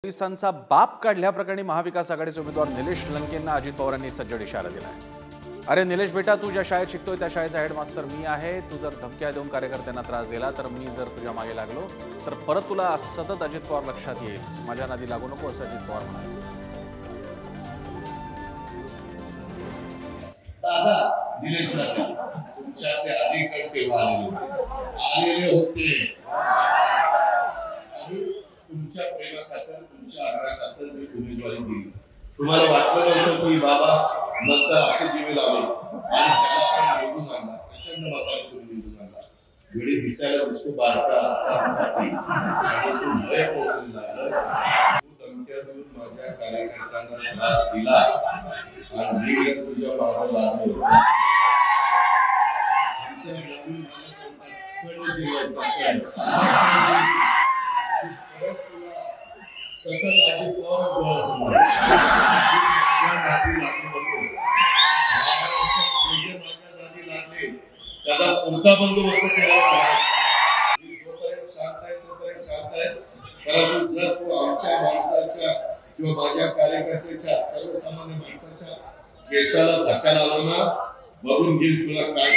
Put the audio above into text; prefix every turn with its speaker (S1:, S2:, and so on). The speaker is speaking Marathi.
S1: पोलिसांचा बाप काढल्याप्रकरणी महाविकास आघाडीचे उमेदवार निलेश लंकेंना अजित पवारांनी सज्जड इशारा दिला आहे। अरे निलेश बेटा, तू ज्या शाळेत शिकतोय त्या शाळेचा हेडमास्टर मी आहे। तू जर धमक्या देऊन कार्यकर्त्यांना त्रास दिला तर मी जर तुझ्या मागे लागलो तर परत तुला सतत अजित पवार लक्षात येईल। माझ्या नादी लागू नको असं अजित पवार म्हणाले।
S2: दादा निलेश लंके तुमच्या ते अधिकारी तेव्हा आलेले होते आणि तुमच्या प्रेमाखातर तुमच्या आग्रहाखातर मी उमेदवारी दिली। तुम्हाला वाटलं नव्हतं की बाबा नंतर असे जीवे लावले आणि त्याला आपण निवडून आणला, प्रचंड मताने तुम्ही निवडून आणला। वेळी दिसायला दिसतो बारका असा आणि तो भय पोचलेला तू धमक्या देऊन माझ्या कार्यकर्त्यांना त्रास दिला आणि मी जर तुझ्या मागे लागलो आमच्या नवीन मला सतत अजित पवार त्याचा पुरता बंदोबस्त केला जोपर्यंत शांत आहे तोपर्यंत शांत आहे। परंतु जर तो आमच्या माणसाच्या किंवा माझ्या कार्यकर्त्याच्या सर्वसामान्य माणसाच्या केसाला धक्का लावला ना, बघून घेईल तुला काय।